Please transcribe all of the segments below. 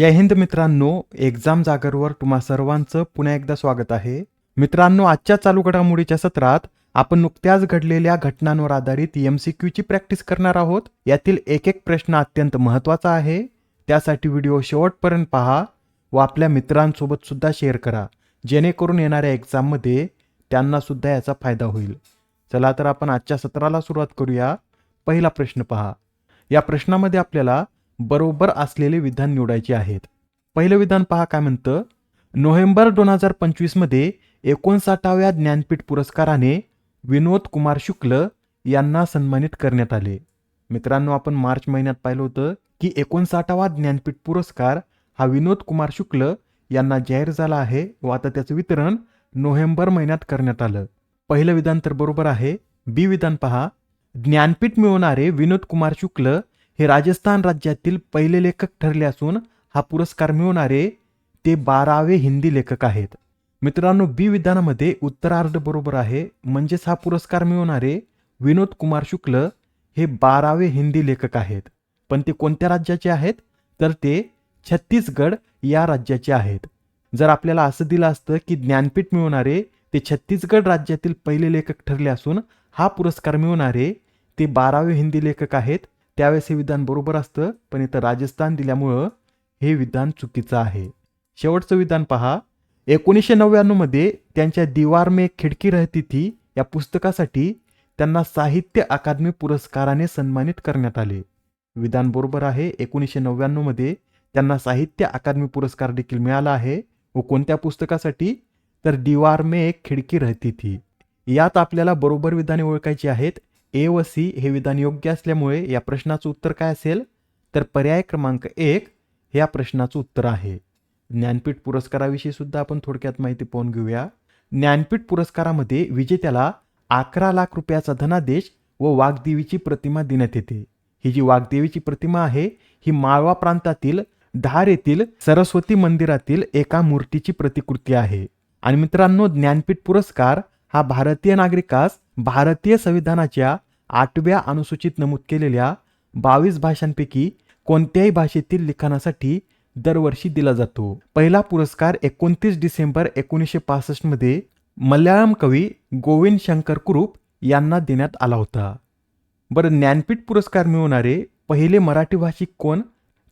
जय हिंद मित्रांनो, एक्झाम जागरवर तुम्हा सर्वांचं पुन्हा एकदा स्वागत आहे. मित्रांनो, आजच्या चालू घडामोडीच्या सत्रात आपण नुकत्याच घडलेल्या घटनांवर आधारित MCQची प्रॅक्टिस करणार आहोत. यातील एक एक प्रश्न अत्यंत महत्त्वाचा आहे. त्यासाठी व्हिडिओ शेवटपर्यंत पहा व आपल्या मित्रांसोबत सुद्धा शेअर करा, जेणेकरून येणाऱ्या एक्झाममध्ये त्यांना सुद्धा याचा फायदा होईल. चला तर आपण आजच्या सत्राला सुरुवात करूया. पहिला प्रश्न पहा. या प्रश्नामध्ये आपल्याला बरोबर असलेले विधान निवडायचे आहेत. पहिलं विधान पहा काय म्हणतं. नोव्हेंबर 2025 मध्ये 59व्या ज्ञानपीठ पुरस्काराने विनोद कुमार शुक्ल यांना सन्मानित करण्यात आले. मित्रांनो, आपण मार्च महिन्यात पाहिलं होतं की 59वा ज्ञानपीठ पुरस्कार हा विनोद कुमार शुक्ल यांना जाहीर झाला आहे व आता त्याचं वितरण नोव्हेंबर महिन्यात करण्यात आलं. पहिलं विधान तर बरोबर आहे. बी विधान पहा. ज्ञानपीठ मिळवणारे विनोद कुमार शुक्ल हे राजस्थान राज्यातील पहिले लेखक ठरले असून हा पुरस्कार मिळवणारे ते 12वे हिंदी लेखक आहेत. मित्रांनो, बी विधानामध्ये उत्तरार्ध बरोबर आहे. म्हणजेच हा पुरस्कार मिळवणारे विनोद कुमार शुक्ल हे 12वे हिंदी लेखक आहेत. पण ते कोणत्या राज्याचे आहेत? तर ते छत्तीसगड या राज्याचे आहेत. जर आपल्याला असं दिलं असतं की ज्ञानपीठ मिळवणारे ते छत्तीसगड राज्यातील पहिले लेखक ठरले असून हा पुरस्कार मिळवणारे ते 12वे हिंदी लेखक आहेत, त्यावेळेस हे विधान बरोबर असतं. पण इथं राजस्थान दिल्यामुळं हे विधान चुकीचं आहे. शेवटचं विधान पहा. 1999 मध्ये त्यांच्या दीवार में एक खिडकी रहती थी या पुस्तकासाठी त्यांना साहित्य अकादमी पुरस्काराने सन्मानित करण्यात आले. विधान बरोबर आहे. 1999 मध्ये त्यांना साहित्य अकादमी पुरस्कार देखील मिळाला आहे. व कोणत्या पुस्तकासाठी? तर दीवार में एक खिडकी रहती थी. यात आपल्याला बरोबर विधाने ओळखायची आहेत. ए व सी हे विधान योग्य असल्यामुळे या प्रश्नाचं उत्तर काय असेल? तर पर्याय क्रमांक 1 हे या प्रश्नाचं उत्तर आहे. ज्ञानपीठ पुरस्काराविषयी सुद्धा आपण थोडक्यात माहिती पाहून घेऊया. ज्ञानपीठ पुरस्कारामध्ये विजेत्याला 11 लाख रुपयाचा धनादेश व वाघदेवीची प्रतिमा देण्यात येते. ही जी वाघदेवीची प्रतिमा आहे ही माळवा प्रांतातील धार येथील सरस्वती मंदिरातील एका मूर्तीची प्रतिकृती आहे. आणि मित्रांनो, ज्ञानपीठ पुरस्कार हा भारतीय नागरिकास भारतीय संविधानाच्या 8व्या अनुसूचित नमूद केलेल्या 22 भाषांपैकी कोणत्याही भाषेतील लिखाणासाठी दरवर्षी दिला जातो. पहिला पुरस्कार 29 डिसेंबर 1965 मध्ये मल्याळम कवी गोविंद शंकर कुरूप यांना देण्यात आला होता. बरं, ज्ञानपीठ पुरस्कार मिळवणारे पहिले मराठी भाषिक कोण?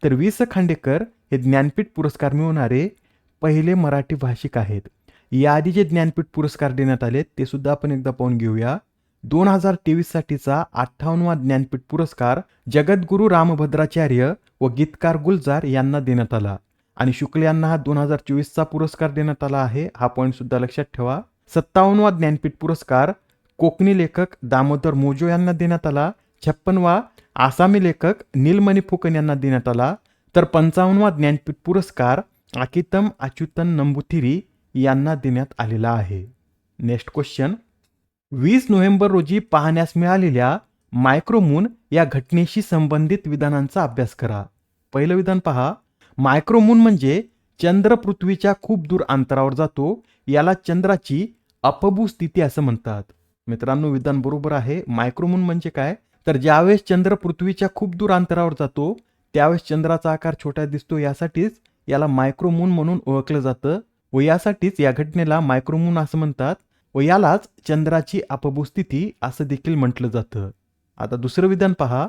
तर वि. स. खांडेकर हे ज्ञानपीठ पुरस्कार मिळवणारे पहिले मराठी भाषिक आहेत. याआधी जे ज्ञानपीठ पुरस्कार देण्यात आले ते सुद्धा आपण एकदा पाहून घेऊया. 2023 साठीचा 58वा ज्ञानपीठ पुरस्कार जगद्गुरू रामभद्राचार्य व गीतकार गुलजार यांना देण्यात आला. आणि शुक्ल यांना हा 2024चा पुरस्कार देण्यात आला आहे. हा पॉईंट सुद्धा लक्षात ठेवा. 57वा ज्ञानपीठ पुरस्कार कोकणी लेखक दामोदर मोजो यांना देण्यात आला. 56वा आसामी लेखक नीलमणी फुकन यांना देण्यात आला. तर 55वा ज्ञानपीठ पुरस्कार आकितम अच्युतन नंबुथिरी यांना देण्यात आलेला आहे. Next question. 20 नोव्हेंबर रोजी पाहण्यास मिळालेल्या मायक्रोमून या घटनेशी संबंधित विधानांचा अभ्यास करा. पहिलं विधान पहा. मायक्रोमून म्हणजे चंद्र पृथ्वीच्या खूप दूर अंतरावर जातो, याला चंद्राची अपभू स्थिती असं म्हणतात. मित्रांनो, विधान बरोबर आहे. मायक्रोमून म्हणजे काय? तर ज्यावेळेस चंद्र पृथ्वीच्या खूप दूर अंतरावर जातो त्यावेळेस चंद्राचा आकार छोटा दिसतो, यासाठीच याला मायक्रोमून म्हणून ओळखलं जातं व यासाठीच या घटनेला मायक्रोमून असं म्हणतात व यालाच चंद्राची अपभू स्थिती असं देखील म्हटलं जातं. आता दुसरं विधान पहा.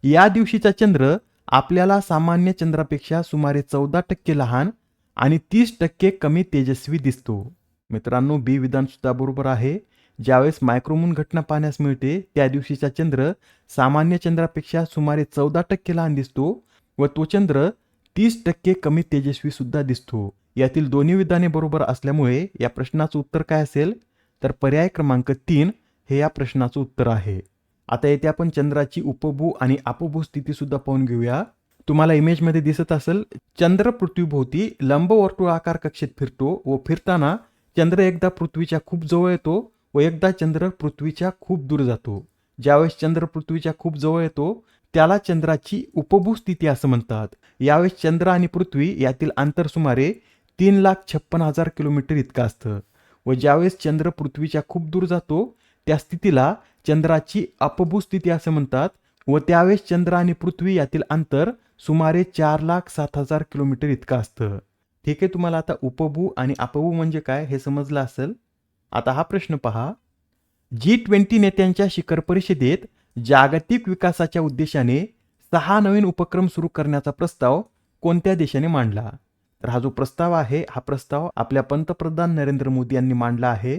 या दिवशीचा चंद्र आपल्याला सामान्य चंद्रापेक्षा सुमारे 14% लहान आणि 30% कमी तेजस्वी दिसतो. मित्रांनो, बी विधान सुद्धा बरोबर आहे. ज्यावेळेस मायक्रोमून घटना पाहण्यास मिळते त्या दिवशीचा चंद्र सामान्य चंद्रापेक्षा सुमारे 14% लहान दिसतो व तो चंद्र 30% कमी तेजस्वी सुद्धा दिसतो. यातील दोन्ही विधाने बरोबर असल्यामुळे या प्रश्नाचं उत्तर काय असेल? तर पर्याय क्रमांक 3 हे या प्रश्नाचं उत्तर आहे. आता येथे आपण चंद्राची उपभू आणि अपभू स्थिती सुद्धा पाहून घेऊया. तुम्हाला इमेजमध्ये दिसत असेल, चंद्र पृथ्वीभोवती लंबवर्तुळाकार कक्षेत फिरतो व फिरताना चंद्र एकदा पृथ्वीच्या खूप जवळ येतो व एकदा चंद्र पृथ्वीच्या खूप दूर जातो. ज्यावेळेस चंद्र पृथ्वीच्या खूप जवळ येतो त्याला चंद्राची उपभू स्थिती असं म्हणतात. यावेळेस चंद्र आणि पृथ्वी यातील अंतर सुमारे 3,56,000 किलोमीटर इतकं असतं व ज्यावेळेस चंद्र पृथ्वीच्या खूप दूर जातो त्या स्थितीला चंद्राची अपभू स्थिती असं म्हणतात व त्यावेळेस चंद्र आणि पृथ्वी यातील अंतर सुमारे 4,07,000 किलोमीटर इतकं असतं. ठीक आहे, तुम्हाला आता उपभू आणि अपभू म्हणजे काय हे समजलं असेल. आता हा प्रश्न पहा. G20 नेत्यांच्या शिखर परिषदेत जागतिक विकासाच्या उद्देशाने 6 नवीन उपक्रम सुरू करण्याचा प्रस्ताव कोणत्या देशाने मांडला? तर हा जो प्रस्ताव आहे, हा प्रस्ताव आपल्या पंतप्रधान नरेंद्र मोदी यांनी मांडला आहे.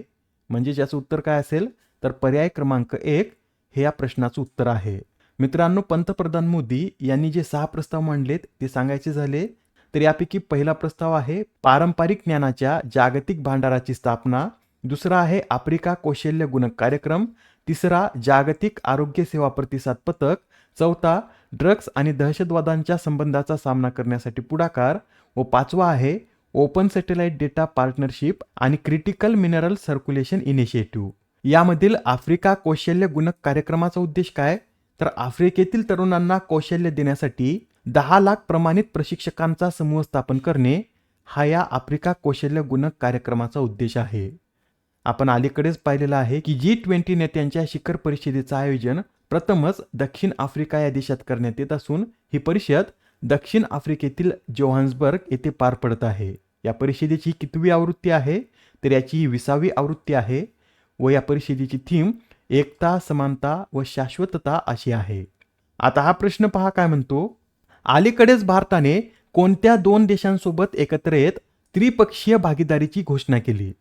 म्हणजे ज्याचं उत्तर काय असेल, तर पर्याय क्रमांक 1 हे या प्रश्नाचं उत्तर आहे. मित्रांनो, पंतप्रधान मोदी यांनी जे 6 प्रस्ताव मांडलेत ते सांगायचे झाले तर यापैकी पहिला प्रस्ताव आहे पारंपरिक ज्ञानाच्या जागतिक भांडाराची स्थापना. दुसरा आहे आफ्रिका कौशल्य गुणक कार्यक्रम. तिसरा जागतिक आरोग्य सेवा प्रतिसाद पथक. चौथा ड्रग्ज आणि दहशतवादांच्या संबंधाचा सामना करण्यासाठी पुढाकार. व पाचवा आहे ओपन सॅटेलाइट डेटा पार्टनरशिप आणि क्रिटिकल मिनरल सर्क्युलेशन इनिशिएटिव्ह. यामधील आफ्रिका कौशल्य गुणक कार्यक्रमाचा उद्देश काय? तर आफ्रिकेतील तरुणांना कौशल्य देण्यासाठी 10 लाख प्रमाणित प्रशिक्षकांचा समूह स्थापन करणे हा या आफ्रिका कौशल्य गुणक कार्यक्रमाचा उद्देश आहे. आपण अलीकडेच पाहिलेलं आहे की G20 नेत्यांच्या शिखर परिषदेचं आयोजन प्रथमच दक्षिण आफ्रिका या देशात करण्यात येत असून ही परिषद दक्षिण आफ्रिकेतील जोहान्सबर्ग येथे पार पडत आहे. या परिषदेची कितवी आवृत्ती आहे? तर याची 20वी आवृत्ती आहे व या परिषदेची थीम एकता, समानता व शाश्वतता अशी आहे. आता हा प्रश्न पहा काय म्हणतो. अलीकडेच भारताने कोणत्या 2 देशांसोबत एकत्र येत त्रिपक्षीय भागीदारीची घोषणा केली?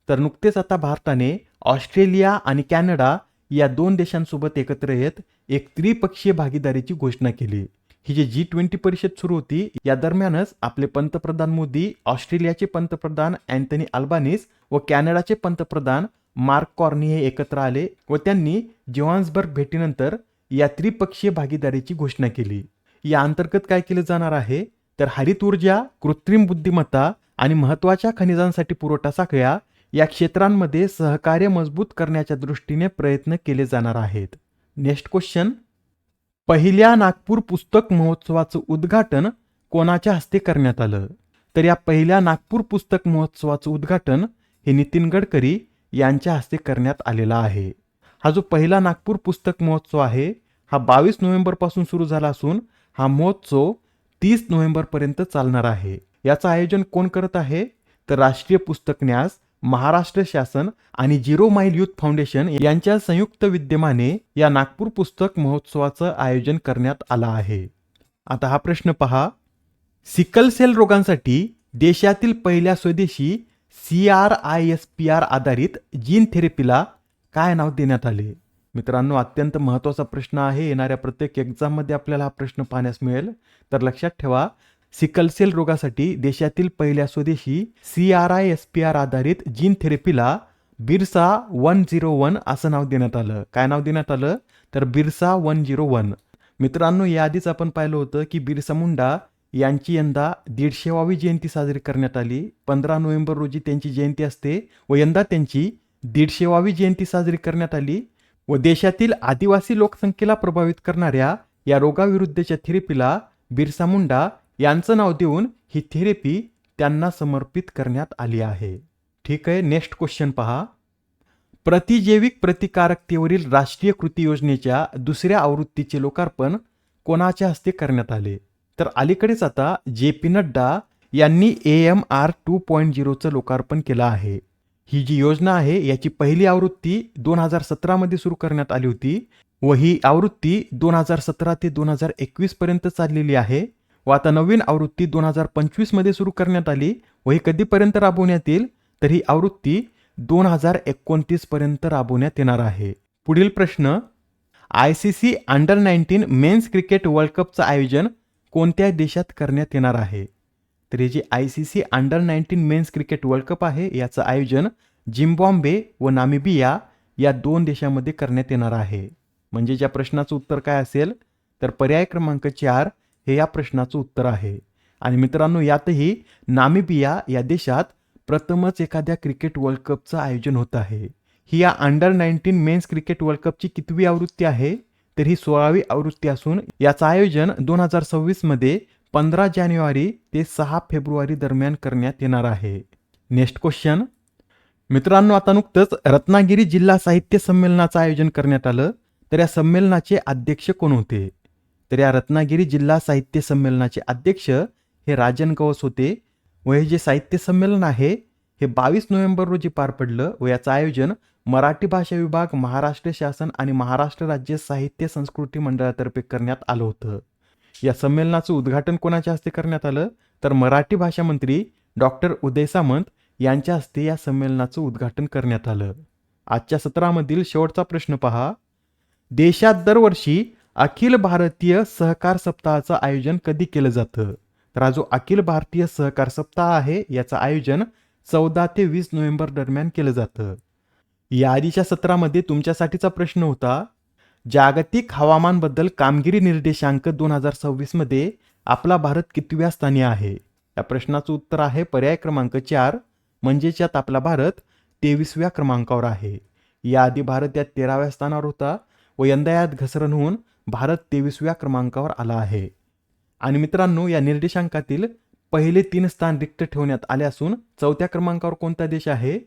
तर नुकतेच आता भारताने ऑस्ट्रेलिया आणि कॅनडा या 2 देशांसोबत एकत्र येत एक त्रिपक्षीय भागीदारीची घोषणा केली. ही जी G20 परिषद सुरू होती या दरम्यानच आपले पंतप्रधान मोदी, ऑस्ट्रेलियाचे पंतप्रधान अँथनी अल्बानीस व कॅनडाचे पंतप्रधान मार्क कॉर्नी हे एकत्र आले व त्यांनी जोहान्सबर्ग भेटीनंतर या त्रिपक्षीय भागीदारीची घोषणा केली. या अंतर्गत काय केले जाणार आहे? तर हरित ऊर्जा, कृत्रिम बुद्धिमत्ता आणि महत्त्वाच्या खनिजांसाठी पुरवठा साखळ्या या क्षेत्रांमध्ये सहकार्य मजबूत करण्याच्या दृष्टीने प्रयत्न केले जाणार आहेत. Next question. पहिल्या नागपूर पुस्तक महोत्सवाचं उद्घाटन कोणाच्या हस्ते करण्यात आलं? तर या पहिल्या नागपूर पुस्तक महोत्सवाचं उद्घाटन हे नितीन गडकरी यांच्या हस्ते करण्यात आलेला आहे. हा जो पहिला नागपूर पुस्तक महोत्सव आहे हा 22 नोव्हेंबरपासून सुरू झाला असून हा महोत्सव 30 नोव्हेंबरपर्यंत चालणार आहे. याचं आयोजन कोण करत आहे? तर राष्ट्रीय पुस्तक न्यास, महाराष्ट्र शासन आणि झिरो माईल यूथ फाउंडेशन यांच्या संयुक्त विद्यमाने या नागपूर पुस्तक महोत्सवाचं आयोजन करण्यात आलं आहे. आता हा प्रश्न पहा. सिकल सेल रोगांसाठी देशातील पहिल्या स्वदेशी CRISPR आधारित जीन थेरपीला काय नाव देण्यात आले? मित्रांनो, अत्यंत महत्त्वाचा प्रश्न आहे. येणाऱ्या प्रत्येक एक्झाममध्ये आपल्याला हा प्रश्न पाहण्यास मिळेल. तर लक्षात ठेवा, सिकल सेल रोगासाठी देशातील पहिल्या स्वदेशी CRISPR आधारित जीन थेरपीला बिरसा 101 असं नाव देण्यात आलं. काय नाव देण्यात आलं? तर बिरसा 101. मित्रांनो, याआधीच आपण पाहिलं होतं की बिरसा मुंडा यांची यंदा 150वी जयंती साजरी करण्यात आली. 15 नोव्हेंबर रोजी त्यांची जयंती असते व यंदा त्यांची 150वी जयंती साजरी करण्यात आली व देशातील आदिवासी लोकसंख्येला प्रभावित करणाऱ्या या रोगाविरुद्धच्या थेरपीला बिरसा मुंडा यांचं नाव देऊन ही थेरपी त्यांना समर्पित करण्यात आली आहे. ठीक आहे, नेक्स्ट क्वेश्चन पहा. प्रतिजैविक प्रतिकारकतेवरील राष्ट्रीय कृती योजनेच्या दुसऱ्या आवृत्तीचे लोकार्पण कोणाच्या हस्ते करण्यात आले? तर अलीकडेच आता JP नड्डा यांनी AMR 2.0चं लोकार्पण केलं आहे. ही जी योजना आहे याची पहिली आवृत्ती 2017 मध्ये सुरू करण्यात आली होती व ही आवृत्ती 2017 ते 2021 पर्यंत चाललेली आहे व आता नवीन आवृत्ती 2025 मध्ये सुरू करण्यात आली व ही कधीपर्यंत राबवण्यात येईल? तर ही आवृत्ती 2029 पर्यंत राबवण्यात येणार आहे. पुढील प्रश्न. ICC under 19 men's cricket world कपचं आयोजन कोणत्या देशात करण्यात येणार आहे? तर हे जे ICC under 19 men's cricket world cup आहे याचं आयोजन झिम्बाब्वे व नामिबिया या 2 देशांमध्ये करण्यात येणार आहे. म्हणजे ज्या प्रश्नाचं उत्तर काय असेल? तर पर्याय क्रमांक 4 हे या प्रश्नाचं उत्तर आहे. आणि मित्रांनो, यातही नामिबिया या देशात प्रथमच एखाद्या क्रिकेट वर्ल्ड कपचं आयोजन होत आहे. ही या अंडर 19 मेन्स क्रिकेट वर्ल्ड कपची कितवी आवृत्ती आहे? तर ही 16वी आवृत्ती असून याचं आयोजन 2026 मध्ये 15 जानेवारी ते 6 फेब्रुवारी दरम्यान करण्यात येणार आहे. Next question. मित्रांनो, आता नुकतंच रत्नागिरी जिल्हा साहित्य संमेलनाचं आयोजन करण्यात आलं. तर या संमेलनाचे अध्यक्ष कोण होते? तर या रत्नागिरी जिल्हा साहित्य संमेलनाचे अध्यक्ष हे राजन गवस होते व हे जे साहित्य संमेलन आहे हे 22 नोव्हेंबर रोजी पार पडलं व याचं आयोजन मराठी भाषा विभाग, महाराष्ट्र शासन आणि महाराष्ट्र राज्य साहित्य संस्कृती मंडळातर्फे करण्यात आलं होतं. या संमेलनाचं उद्घाटन कोणाच्या हस्ते करण्यात आलं तर मराठी भाषा मंत्री डॉक्टर उदय सामंत यांच्या हस्ते या संमेलनाचं उद्घाटन करण्यात आलं. आजच्या सत्रामधील शेवटचा प्रश्न पहा. देशात दरवर्षी अखिल भारतीय सहकार सप्ताहाचं आयोजन कधी केलं जातं? तर हा जो अखिल भारतीय सहकार सप्ताह आहे याचं आयोजन 14 ते 20 नोव्हेंबर दरम्यान केलं जातं. या आधीच्या सत्रामध्ये तुमच्यासाठीचा प्रश्न होता, जागतिक हवामानबद्दल कामगिरी निर्देशांक 2026 मध्ये आपला भारत कितव्या स्थानी आहे? या प्रश्नाचं उत्तर आहे पर्याय क्रमांक 4, म्हणजेच यात आपला भारत 23व्या क्रमांकावर आहे. याआधी भारत या 13व्या स्थानावर होता व यंदा यात घसरण होऊन भारत 23व्या क्रमांकावर आला आहे. आणि मित्रांनो, या निर्देशांकातील पहिले 3 स्थान रिक्त ठेवण्यात आले असून 4थ्या क्रमांकावर कोणता देश आहे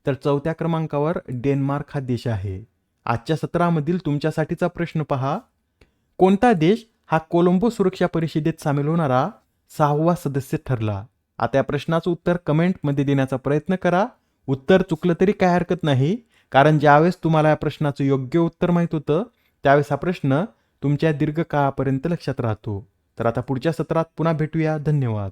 तर 4थ्या क्रमांकावर डेन्मार्क हा देश आहे. आजच्या सत्रामधील तुमच्यासाठीचा प्रश्न पहा. कोणता देश हा कोलंबो सुरक्षा परिषदेत सामील होणारा 6वा सदस्य ठरला? आता या प्रश्नाचं उत्तर कमेंटमध्ये देण्याचा प्रयत्न करा. उत्तर चुकलं तरी काय हरकत नाही, कारण ज्यावेळेस तुम्हाला या प्रश्नाचं योग्य उत्तर माहीत होतं त्यावेळेस हा प्रश्न तुमच्या दीर्घकाळापर्यंत लक्षात राहतो. तर आता पुढच्या सत्रात पुन्हा भेटूया. धन्यवाद.